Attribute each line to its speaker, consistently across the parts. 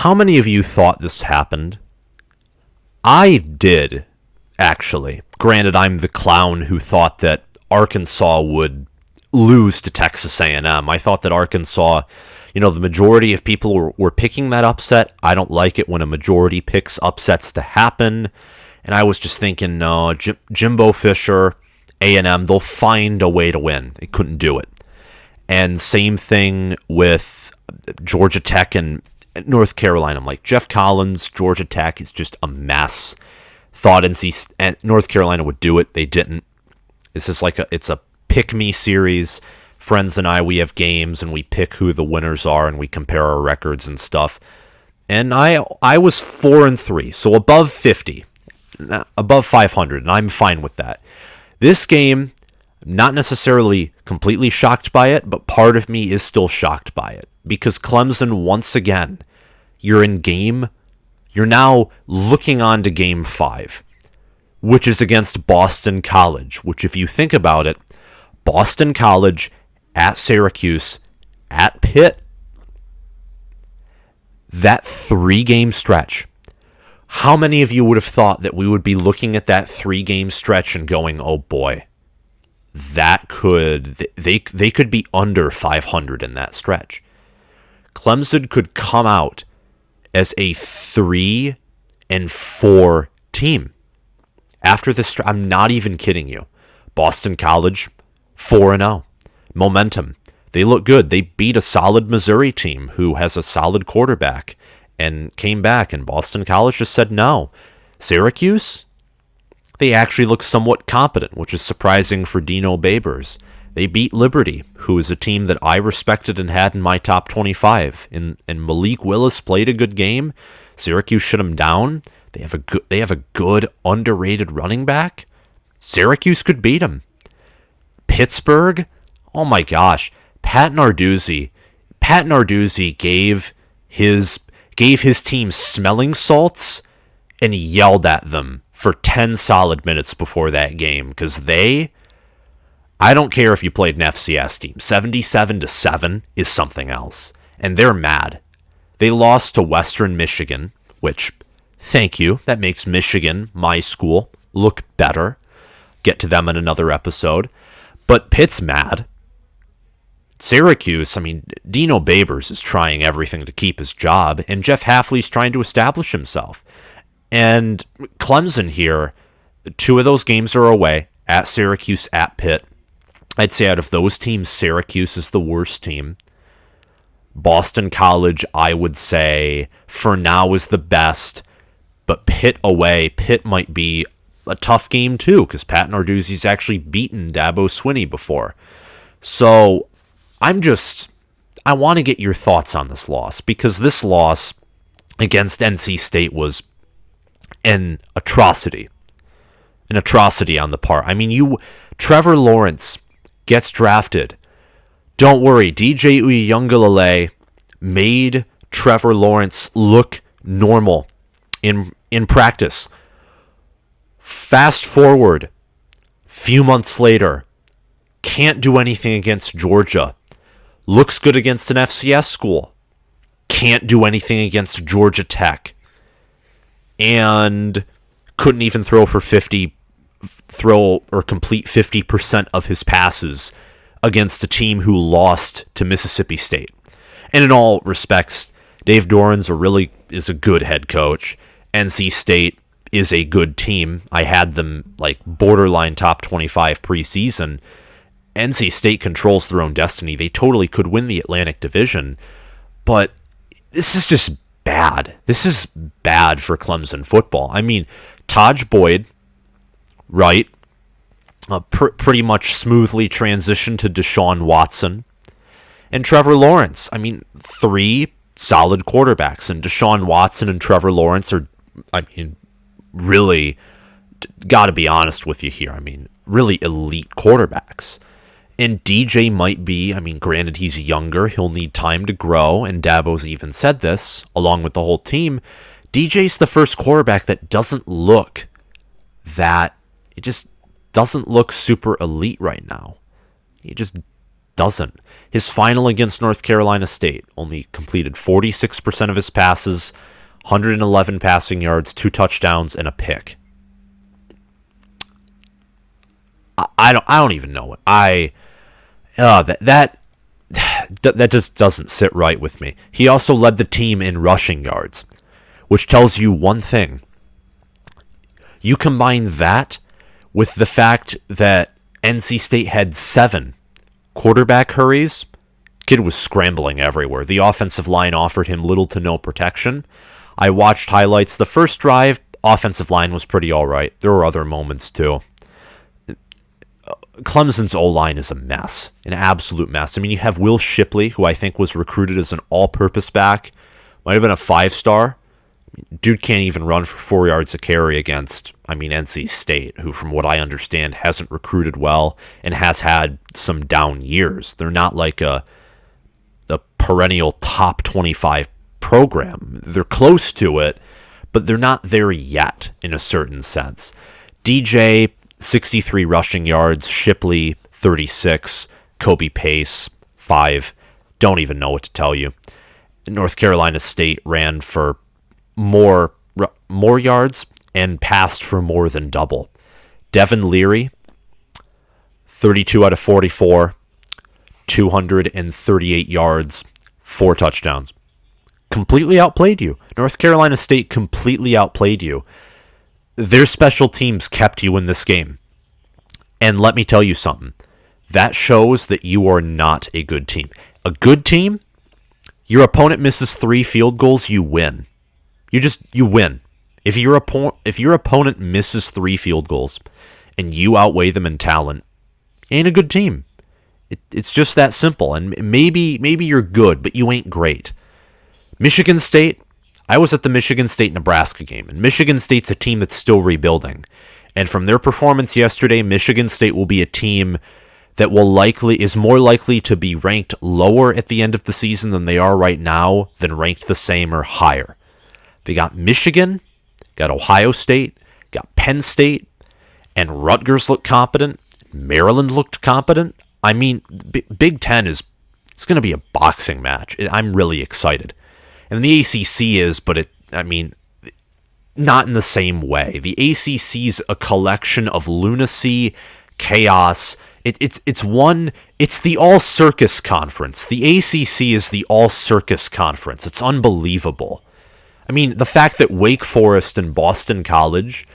Speaker 1: How many of you thought this happened? I did, actually. Granted, I'm the clown who thought that Arkansas would lose to Texas A&M. I thought that Arkansas, the majority of people were picking that upset. I don't like it when a majority picks upsets to happen. And I was just thinking, no, Jimbo Fisher, A&M, they'll find a way to win. They couldn't do it. And same thing with Georgia Tech and North Carolina. I'm like, Jeff Collins, Georgia Tech is just a mess. Thought North Carolina would do it. They didn't. This is it's a pick-me series. Friends and I, we have games, and we pick who the winners are, and we compare our records and stuff. And I was 4-3, so above 50, above 500, and I'm fine with that. This game, not necessarily completely shocked by it, but part of me is still shocked by it. Because Clemson, once again, you're now looking on to Game 5, which is against Boston College, which if you think about it, Boston College at Syracuse, at Pitt, that 3-game stretch. How many of you would have thought that we would be looking at that 3-game stretch and going, oh boy, they could be under 500 in that stretch. Clemson could come out as a 3-4 team. After this, I'm not even kidding you. Boston College, 4-0. Momentum. They look good. They beat a solid Missouri team who has a solid quarterback and came back, and Boston College just said no. Syracuse, they actually look somewhat competent, which is surprising for Dino Babers. They beat Liberty, who is a team that I respected and had in my top 25. And Malik Willis played a good game. Syracuse shut him down. They have a good underrated running back. Syracuse could beat him. Pittsburgh, oh my gosh, Pat Narduzzi gave his team smelling salts and yelled at them for 10 solid minutes before that game because I don't care if you played an FCS team. 77-7 is something else. And they're mad. They lost to Western Michigan, which, thank you, that makes Michigan, my school, look better. Get to them in another episode. But Pitt's mad. Syracuse, Dino Babers is trying everything to keep his job, and Jeff Hafley's trying to establish himself. And Clemson here, 2 of those games are away, at Syracuse, at Pitt. I'd say out of those teams, Syracuse is the worst team. Boston College, I would say, for now is the best. But Pitt away, Pitt might be a tough game too, because Pat Narduzzi's actually beaten Dabo Swinney before. So, I want to get your thoughts on this loss, because this loss against NC State was an atrocity. An atrocity on the part. Trevor Lawrence gets drafted. Don't worry, DJ Uiagalelei made Trevor Lawrence look normal in practice. Fast forward, few months later, can't do anything against Georgia. Looks good against an FCS school. Can't do anything against Georgia Tech. And couldn't even throw or complete 50% of his passes against a team who lost to Mississippi State. And in all respects, Dave Doran's is a good head coach. NC State is a good team. I had them borderline top 25 preseason. NC State controls their own destiny. They totally could win the Atlantic Division. But this is just bad. This is bad for Clemson football. Taj Boyd, right, pretty much smoothly transitioned to Deshaun Watson. And Trevor Lawrence, 3 solid quarterbacks. And Deshaun Watson and Trevor Lawrence are, really, got to be honest with you here, really elite quarterbacks. And DJ might be, granted he's younger, he'll need time to grow, and Dabo's even said this, along with the whole team. DJ's the first quarterback that doesn't look super elite right now. He just doesn't. His final against North Carolina State only completed 46% of his passes, 111 passing yards, 2 touchdowns, and a pick. I don't even know it. That just doesn't sit right with me. He also led the team in rushing yards, which tells you one thing. You combine that with the fact that NC State had 7 quarterback hurries. Kid was scrambling everywhere. The offensive line offered him little to no protection. I watched highlights. The first drive, offensive line was pretty all right. There were other moments too. Clemson's O-line is a mess, an absolute mess. I mean, you have Will Shipley, who I think was recruited as an all-purpose back, might have been a 5-star. Dude can't even run for 4 yards a carry against, NC State, who, from what I understand, hasn't recruited well and has had some down years. They're not like a perennial top 25 program. They're close to it, but they're not there yet in a certain sense. DJ, 63 rushing yards, Shipley, 36, Kobe Pace, 5. Don't even know what to tell you. North Carolina State ran for more yards and passed for more than double. Devin Leary, 32 out of 44, 238 yards, 4 touchdowns. Completely outplayed you. North Carolina State completely outplayed you. Their special teams kept you in this game. And let me tell you something. That shows that you are not a good team. A good team, your opponent misses 3 field goals, you win. You win. If your opponent misses 3 field goals and you outweigh them in talent, you ain't a good team. It's just that simple. And maybe you're good, but you ain't great. Michigan State, I was at the Michigan State-Nebraska game, and Michigan State's a team that's still rebuilding. And from their performance yesterday, Michigan State will be a team that is more likely to be ranked lower at the end of the season than they are right now, than ranked the same or higher. They got Michigan, got Ohio State, got Penn State, and Rutgers looked competent. Maryland looked competent. Big Ten it's going to be a boxing match. I'm really excited. And the ACC is, but not in the same way. The ACC's a collection of lunacy, chaos. It's the all-circus conference. The ACC is the all-circus conference. It's unbelievable. The fact that Wake Forest and Boston College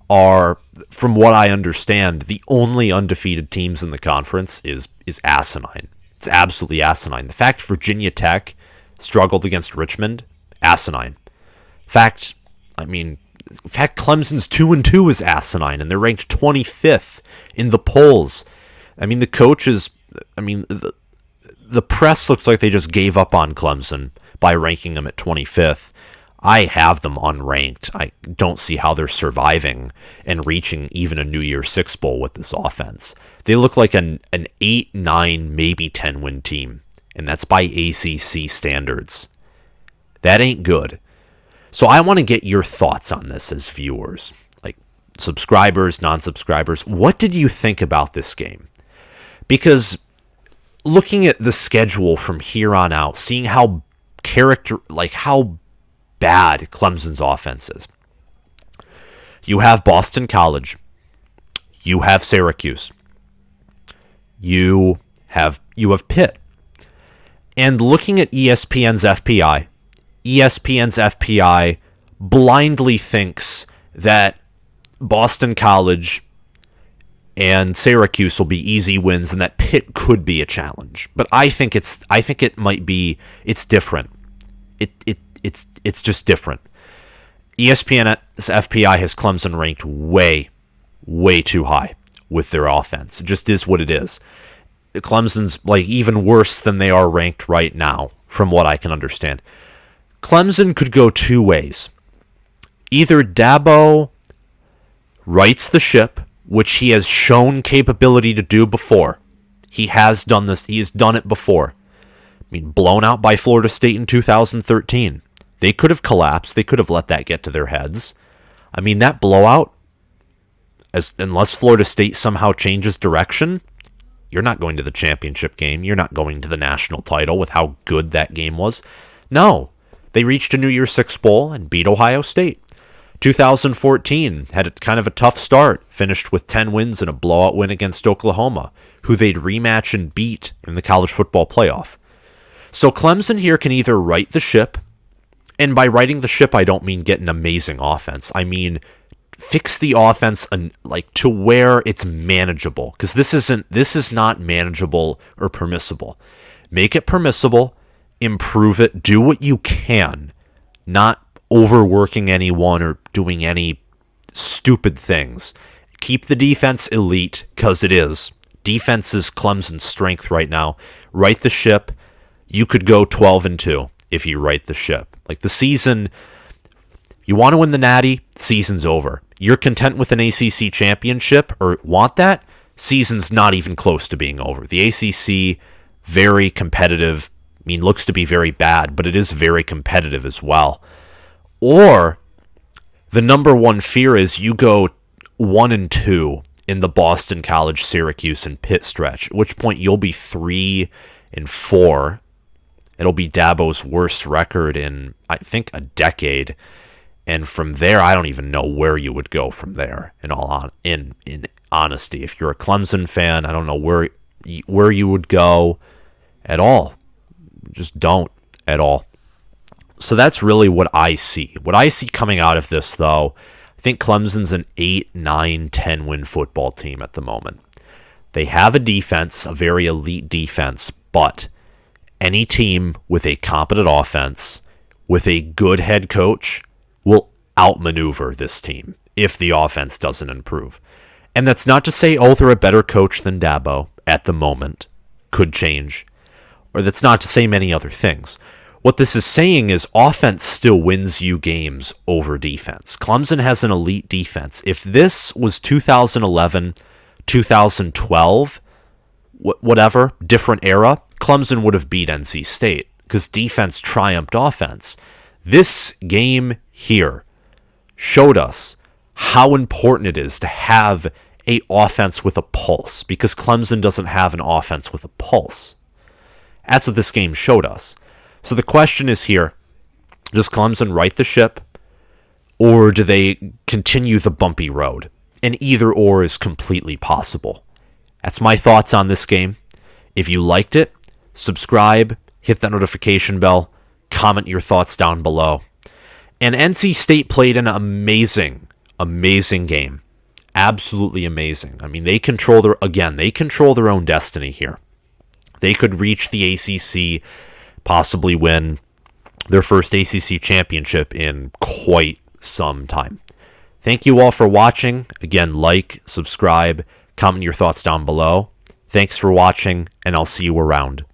Speaker 1: are, from what I understand, the only undefeated teams in the conference is asinine. It's absolutely asinine. The fact Virginia Tech struggled against Richmond, asinine. In fact, Clemson's 2-2 is asinine, and they're ranked 25th in the polls. The coaches, the press looks like they just gave up on Clemson by ranking them at 25th. I have them unranked. I don't see how they're surviving and reaching even a New Year's Six Bowl with this offense. They look like an 8, 9, maybe 10 win team, and that's by ACC standards. That ain't good. So I want to get your thoughts on this as viewers, like subscribers, non-subscribers. What did you think about this game? Because looking at the schedule from here on out, seeing how bad Clemson's offense is. You have Boston College. You have Syracuse. You have Pitt. And looking at ESPN's FPI blindly thinks that Boston College and Syracuse will be easy wins and that Pitt could be a challenge. But I think it's different. It's just different. ESPN's FPI has Clemson ranked way, way too high with their offense. It just is what it is. Clemson's even worse than they are ranked right now, from what I can understand. Clemson could go 2 ways. Either Dabo rights the ship, which he has shown capability to do before. He has done this. He has done it before. Blown out by Florida State in 2013. They could have collapsed. They could have let that get to their heads. That blowout, unless Florida State somehow changes direction, You're not going to the championship game. You're not going to the national title with how good that game was. No, they reached a New Year's Six Bowl and beat Ohio State. 2014 had a kind of a tough start, finished with 10 wins and a blowout win against Oklahoma, who they'd rematch and beat in the college football playoff. So Clemson here can either right the ship, and by righting the ship, I don't mean get an amazing offense. I mean fix the offense to where it's manageable, because this is not manageable or permissible. Make it permissible, improve it, do what you can, not overworking anyone or doing any stupid things. Keep the defense elite, because it is. Defense is Clemson's strength right now. Right the ship. You could go 12-2 if you right the ship. Like the season, you want to win the Natty, season's over. You're content with an ACC championship or want that, season's not even close to being over. The ACC, very competitive. I mean, looks to be very bad, but it is very competitive as well. Or the number one fear is you go 1-2 in the Boston College, Syracuse, and Pitt stretch, at which point you'll be 3-4. It'll be Dabo's worst record in, I think, a decade. And from there, I don't even know where you would go from there. In honesty, if you're a Clemson fan, I don't know where you would go at all. Just don't at all. So that's really what I see. What I see coming out of this, though, I think Clemson's an 8, 9, 10 win football team at the moment. They have a defense, a very elite defense, but any team with a competent offense, with a good head coach, will outmaneuver this team if the offense doesn't improve. And that's not to say, they're a better coach than Dabo at the moment. Could change. Or that's not to say many other things. What this is saying is offense still wins you games over defense. Clemson has an elite defense. If this was 2011, 2012, whatever, different era, Clemson would have beat NC State because defense triumphed offense. This game here showed us how important it is to have an offense with a pulse, because Clemson doesn't have an offense with a pulse. That's what this game showed us. So the question is here, does Clemson right the ship, or do they continue the bumpy road? And either or is completely possible. That's my thoughts on this game. If you liked it, subscribe, hit that notification bell, comment your thoughts down below. And NC State played an amazing game. Absolutely amazing. I mean, they control their own destiny here. They could reach the ACC, possibly win their first ACC championship in quite some time. Thank you all for watching. Again, like, subscribe, comment your thoughts down below. Thanks for watching, and I'll see you around.